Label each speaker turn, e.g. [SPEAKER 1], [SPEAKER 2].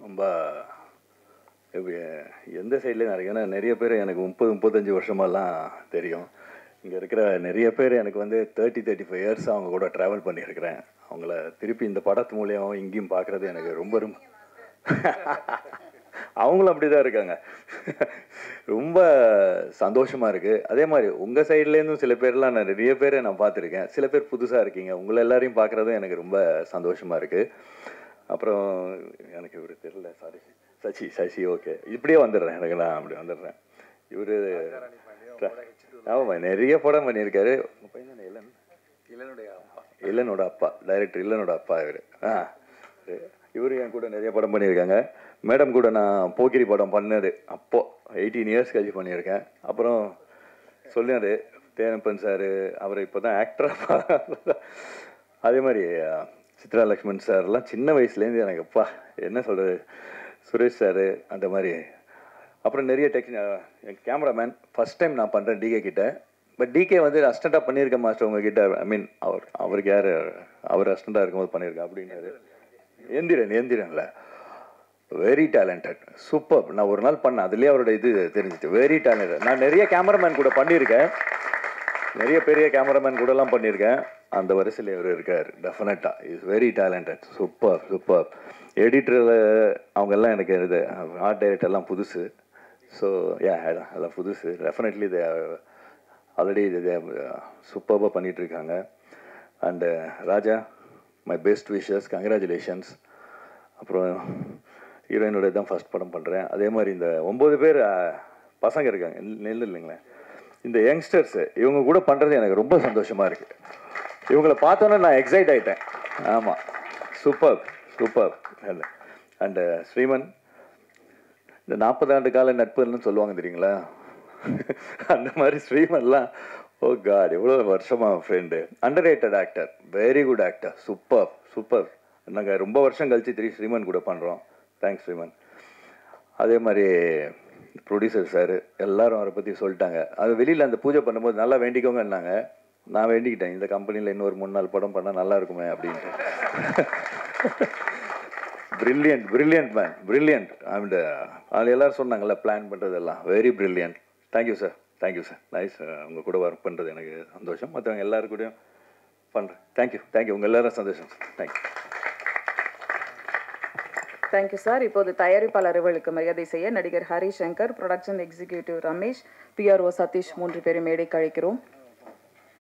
[SPEAKER 1] ரொம்ப எந்த சைட்லேயும் நிறைய, ஏன்னா நிறைய பேர் எனக்கு 30-35 வருஷமாலாம் தெரியும். இங்கே இருக்கிற நிறைய பேர் எனக்கு வந்து 30-35 இயர்ஸ் அவங்க கூட ட்ராவல் பண்ணியிருக்கிறேன். அவங்கள திருப்பி இந்த படத்து மூலியம் இங்கேயும் பார்க்குறது எனக்கு ரொம்ப ரொம்ப அவங்களும் அப்படி தான் இருக்காங்க. ரொம்ப சந்தோஷமாக இருக்குது. அதே மாதிரி உங்கள் சைட்லேருந்தும் சில பேர்லாம் நான் நிறைய பேரை நான் பார்த்துருக்கேன். சில பேர் புதுசாக இருக்கீங்க. உங்களை எல்லாரையும் பார்க்குறதும் எனக்கு ரொம்ப சந்தோஷமாக இருக்குது. அப்புறம் எனக்கு இவர் தெரியல, சாரி, சசி ஓகே, இப்படியே வந்துடுறேன், எனக்கு நான் அப்படி வந்துடுறேன். இவர் ஆமாம் நிறைய படம் பண்ணியிருக்காரு. உங்கள் பையன் தானே இல்லனோட அப்பா, டைரக்டர் இல்லனோட அப்பா இவர். இவர் என் கூட நிறைய படம் பண்ணியிருக்காங்க. மேடம் கூட நான் போக்கிரி படம் பண்ணது அப்போது 18 இயர்ஸ் கழிச்சு பண்ணியிருக்கேன். அப்புறம் சொன்னார் தேனப்பன் சார், அவர் இப்போ தான் ஆக்டராக. அதே மாதிரி சித்ரா லக்ஷ்மன் சார்லாம் சின்ன வயசுலேருந்து எனக்கு அப்பா என்ன சொல்கிறது, சுரேஷ் சார் அந்த மாதிரி. அப்புறம் நிறைய என் கேமராமேன் ஃபஸ்ட் டைம் நான் பண்ணுறேன் டிகே கிட்ட. பட் டிகே வந்து அசிஸ்டண்ட்டாக பண்ணியிருக்கேன் மாஸ்டர் உங்ககிட்ட. ஐ மீன் அவருக்கு யார், அவர் அசிஸ்டண்ட்டாக இருக்கும்போது பண்ணியிருக்கேன் அப்படின்னாரு. எந்திரன்ல வெரி டேலண்டட், சூப்பர். நான் ஒரு நாள் பண்ணேன், அதுலேயே அவரோட இது தெரிஞ்சிச்சு, வெரி டேலண்டட். நான் நிறைய கேமராமேன் கூட பண்ணியிருக்கேன், நிறைய பெரிய கேமராமேன் கூடலாம் பண்ணியிருக்கேன். அந்த வரிசையில் இவர் இருக்கார். டெஃபினட்டாக இஸ் வெரி டேலண்டட், சூப்பர். எடிட்டரில் அவங்கெல்லாம் எனக்கு இது ஆர்ட் டைரக்டர்லாம் புதுசு. ஸோ அதெல்லாம் புதுசு. டெஃபினெட்லி இது ஆல்ரெடி இது சூப்பராக பண்ணிகிட்ருக்காங்க. And Raja, my best wishes, congratulations. அப்புறம் ஹீரோயினோட தான் ஃபஸ்ட் படம் பண்ணுறேன். அதே மாதிரி இந்த 9 பேர் பசங்க இருக்காங்க, நெல் இல்லைங்களேன், இந்த யங்ஸ்டர்ஸு இவங்க கூட பண்ணுறது எனக்கு ரொம்ப சந்தோஷமாக இருக்குது. இவங்களை பார்த்தோன்னே நான் எக்ஸைட் ஆகிட்டேன். ஆமாம், சூப்பர். அண்டு ஸ்ரீமன், இந்த 40 ஆண்டு கால நட்புன்னு சொல்லுவாங்க தெரியுங்களா, அந்த மாதிரி ஸ்ரீமன்லாம் ஓ காட் எவ்வளோ வருஷமாக friend. Under rated actor, very good actor, super. நாங்கள் ரொம்ப வருஷம் கழிச்சு ஸ்ரீமன் கூட பண்ணுறோம். தேங்க்ஸ் ஸ்ரீமன். அதே மாதிரி ப்ரொடியூசர் சார் எல்லாரும் அவரை பற்றி சொல்லிட்டாங்க. அது வெளியில் அந்த பூஜை பண்ணும்போது நல்லா வேண்டிக்கோங்கன்னாங்க. நான் வேண்டிக்கிட்டேன், இந்த கம்பெனியில் இன்னொரு 3-4 படம் பண்ணால் நல்லா இருக்குமே அப்படின்ட்டு. Brilliant man, brilliant. அண்ட் அது எல்லோரும் சொன்னாங்கல்ல பிளான் பண்ணுறதெல்லாம் very brilliant. Thank you sir. Nice. உங்கள் கூட ஒர்க் பண்ணுறது எனக்கு சந்தோஷம். மற்றவங்க எல்லாரும் கூடயும் பண்ணுறேன். தேங்க்யூ. உங்கள் எல்லாரும் சந்தோஷம்.
[SPEAKER 2] Thank you sir. இப்போது தயாரிப்பாளர் அவர்களுக்கு மரியாதை செய்ய நடிகர் Harishankar, production executive Ramesh, PRO Sathish 3 பேரும் மேடைக்கு அழைக்கிறோம்.